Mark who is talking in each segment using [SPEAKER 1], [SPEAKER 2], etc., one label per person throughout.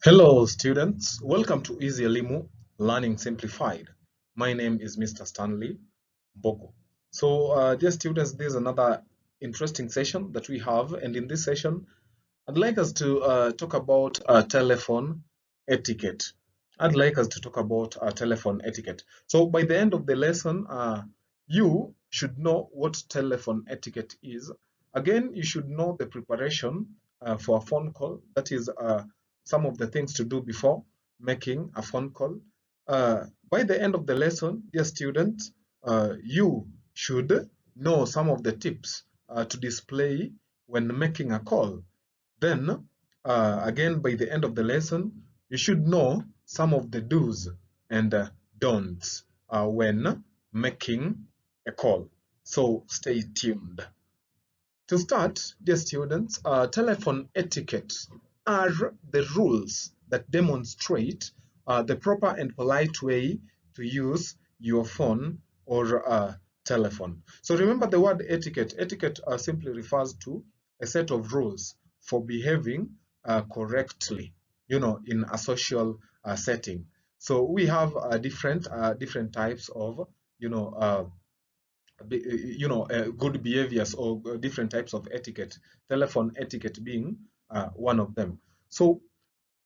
[SPEAKER 1] Hello students, welcome to Easy Elimu Learning Simplified. My name is Mr. Stanley Bogo. So dear students, this is another interesting session that we have, and in this session I'd like us to talk about telephone etiquette. I'd like us to talk about telephone etiquette. So by the end of the lesson, you should know what telephone etiquette is. Again, you should know the preparation for a phone call. That is some of the things to do before making a phone call. By the end of the lesson, dear students, you should know some of the tips to display when making a call. Then, again, by the end of the lesson, you should know some of the do's and don'ts when making a call. So stay tuned. To start, dear students, telephone etiquette are the rules that demonstrate the proper and polite way to use your phone or telephone. So remember the word etiquette. Etiquette simply refers to a set of rules for behaving correctly, in a social setting. So we have different types of, good behaviors or different types of etiquette, telephone etiquette being one of them. So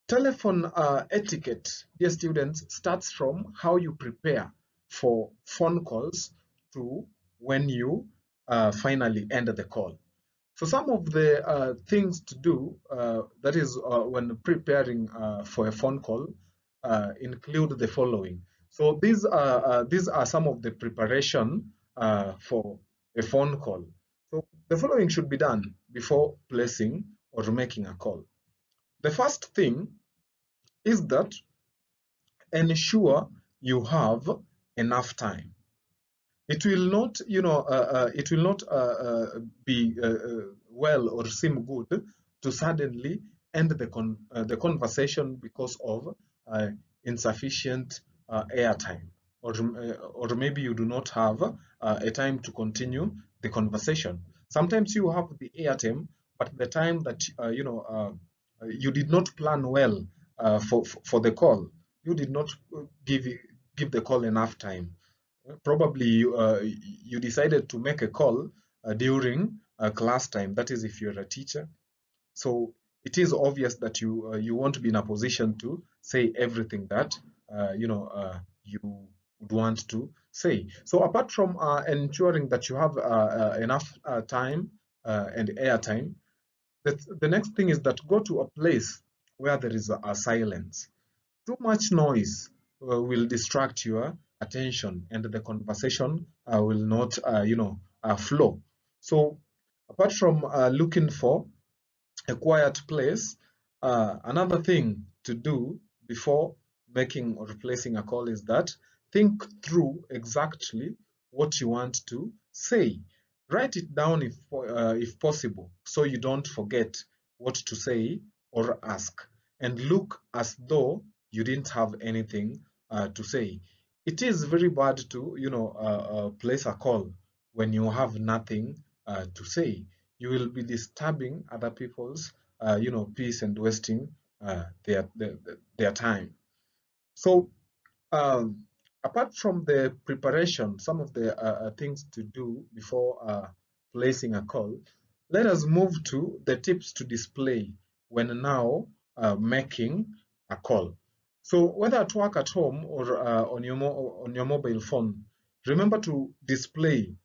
[SPEAKER 1] telephone etiquette, dear students, starts from how you prepare for phone calls to when you finally end the call. So some of the things to do, that is when preparing for a phone call, include the following. So these are some of the preparation for a phone call. So the following should be done before placing or making a call. The first thing is that ensure you have enough time. It will not, be well or seem good to suddenly end the conversation because of insufficient airtime, or maybe you do not have a time to continue the conversation. Sometimes you have the airtime, but the time that you did not plan well for the call, you did not give the call enough time. Probably you decided to make a call during class time. That is, if you're a teacher. So it is obvious that you won't be in a position to say everything that you would want to say. So apart from ensuring that you have enough time and airtime, the next thing is that go to a place where there is a silence. Too much noise will distract your attention, and the conversation will not, flow. So, apart from looking for a quiet place, another thing to do before making or replacing a call is that think through exactly what you want to say. Write it down if possible, so you don't forget what to say or ask, and look as though you didn't have anything to say. It is very bad to, place a call when you have nothing to say. You will be disturbing other people's, peace, and wasting their time. So, apart from the preparation, some of the things to do before placing a call, let us move to the tips to display when now making a call. So whether at work, at home, or on your mobile phone, remember to display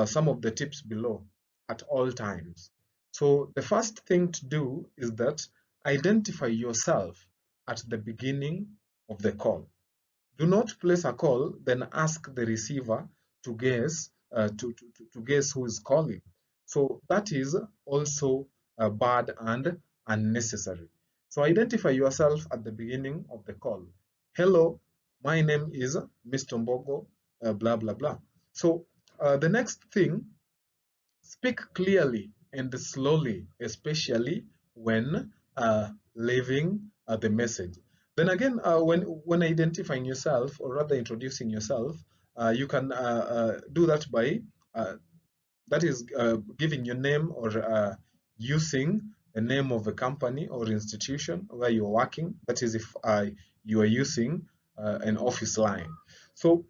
[SPEAKER 1] some of the tips below at all times. So the first thing to do is that identify yourself at the beginning of the call. Do not place a call, then ask the receiver to guess to guess who is calling. So that is also bad and unnecessary. So identify yourself at the beginning of the call. Hello, my name is Mr. Mbogo, blah blah blah. So the next thing, speak clearly and slowly, especially when leaving the message. Then again, when identifying yourself, or rather introducing yourself, you can do that by giving your name or using a name of a company or institution where you're working. That is if you are using an office line. So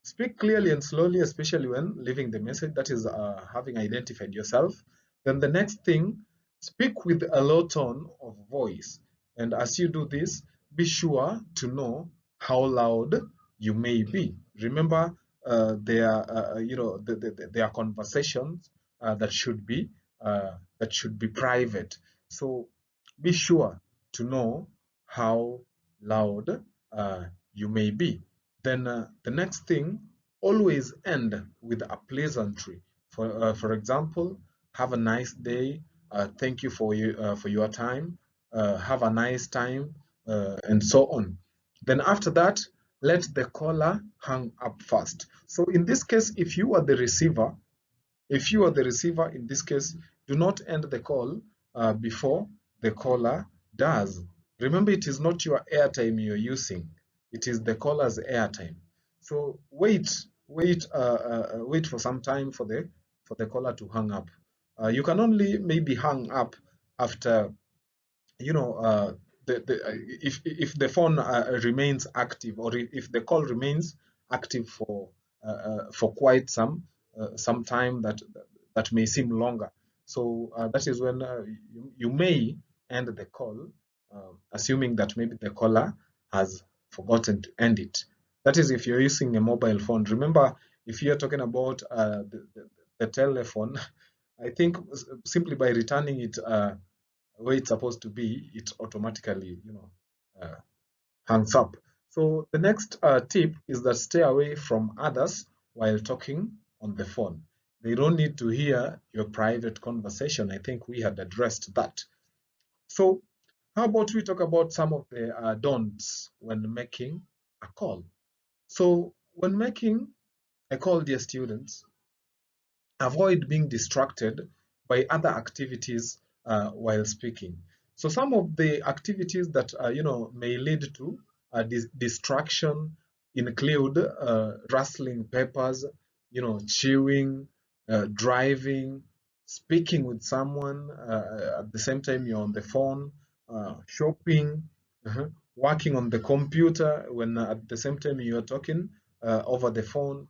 [SPEAKER 1] speak clearly and slowly, especially when leaving the message. That is having identified yourself. Then the next thing, speak with a low tone of voice. And as you do this, be sure to know how loud you may be. Remember, there are there are conversations that should be private. So be sure to know how loud you may be. Then the next thing, always end with a pleasantry. For example, have a nice day. Thank you for your time. Have a nice time, and so on. Then after that, let the caller hang up first. So in this case, if you are the receiver in this case, do not end the call before the caller does. Remember, it is not your airtime you're using; it is the caller's airtime. So wait for some time for the caller to hang up. You can only maybe hang up after you know if the phone remains active, or if the call remains active for quite some time that may seem longer. So that is when you may end the call, assuming that maybe the caller has forgotten to end it. That is if you're using a mobile phone. Remember, if you're talking about the telephone, I think simply by returning it where it's supposed to be, it automatically, uh, hangs up. So the next tip is that stay away from others while talking on the phone. They don't need to hear your private conversation. I think we had addressed that. So how about we talk about some of the don'ts when making a call? So when making a call, dear students, avoid being distracted by other activities while speaking. So some of the activities that may lead to distraction include rustling papers, chewing, driving, speaking with someone at the same time you're on the phone, shopping, working on the computer when at the same time you're talking over the phone.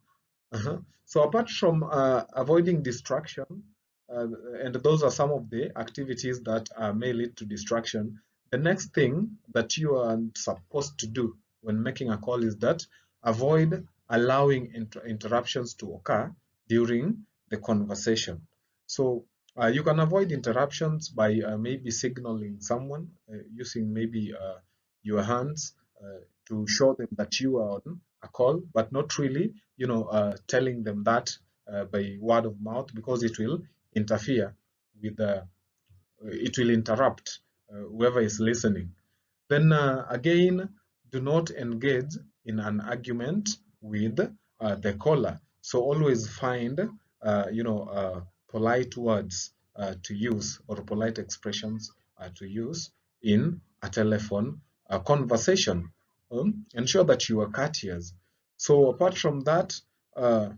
[SPEAKER 1] So apart from avoiding distraction, uh, and those are some of the activities that may lead to distraction, the next thing that you are supposed to do when making a call is that avoid allowing interruptions to occur during the conversation. So you can avoid interruptions by maybe signaling someone using maybe your hands to show them that you are on a call, but not really, telling them that by word of mouth, because it will interfere with it will interrupt whoever is listening. Then again, do not engage in an argument with the caller. So always find, polite words to use, or polite expressions to use in a telephone conversation. Ensure that you are courteous. So apart from that, uh,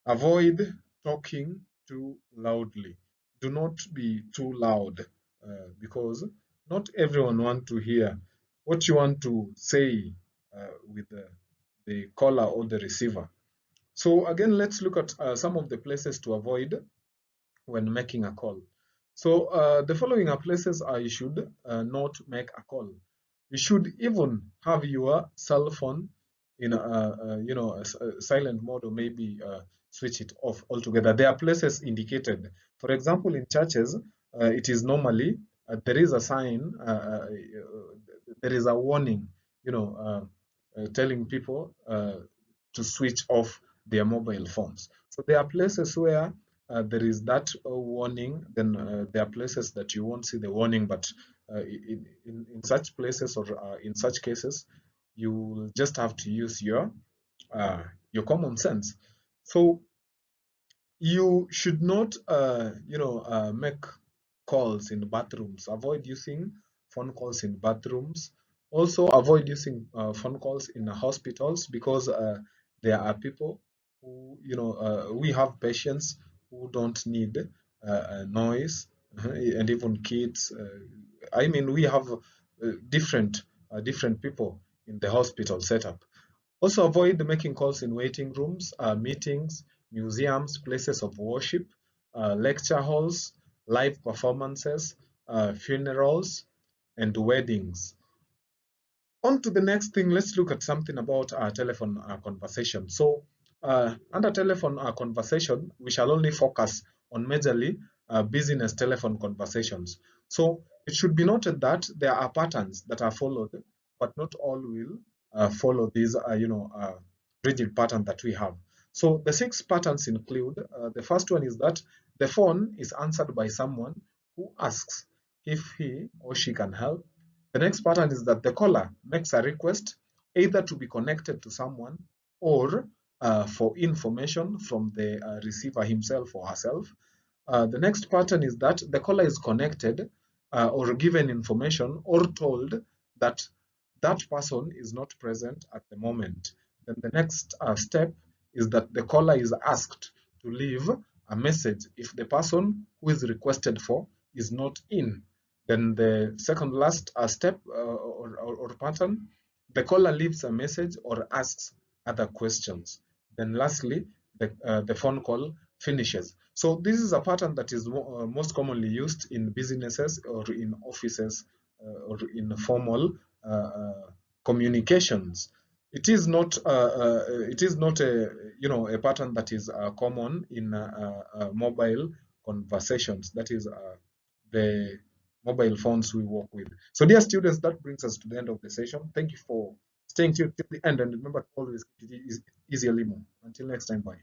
[SPEAKER 1] avoid talking too loudly. Do not be too loud because not everyone wants to hear what you want to say with the caller or the receiver. So again, let's look at some of the places to avoid when making a call. So the following are places you should not make a call. You should even have your cell phone in a silent mode, or maybe switch it off altogether. There are places indicated. For example, in churches, it is normally there is a sign, there is a warning, telling people to switch off their mobile phones. So there are places where there is that warning. Then there are places that you won't see the warning, but in such places, or in such cases, you will just have to use your common sense. So you should not make calls in bathrooms. Avoid using phone calls in bathrooms. Also avoid using phone calls in hospitals, because there are people who we have patients who don't need noise and even kids. I mean, we have different people in the hospital setup. Also, avoid making calls in waiting rooms, meetings, museums, places of worship, lecture halls, live performances, funerals, and weddings. On to the next thing, let's look at something about our telephone conversation. So, under telephone conversation, we shall only focus on majorly business telephone conversations. So, it should be noted that there are patterns that are followed, but not all will follow these, rigid pattern that we have. So, the 6 patterns include the first one is that the phone is answered by someone who asks if he or she can help. The next pattern is that the caller makes a request either to be connected to someone or for information from the receiver himself or herself. The next pattern is that the caller is connected or given information or told that that person is not present at the moment. Then the next step is that the caller is asked to leave a message if the person who is requested for is not in. Then the second last step or pattern, the caller leaves a message or asks other questions. Then lastly, the phone call finishes. So this is a pattern that is most commonly used in businesses or in offices or in formal communications. It is not a pattern that is common in mobile conversations. That is the mobile phones we work with. So dear students, that brings us to the end of the session. Thank you for staying till the end, and remember to always keep it easy, Limo. Until next time, bye.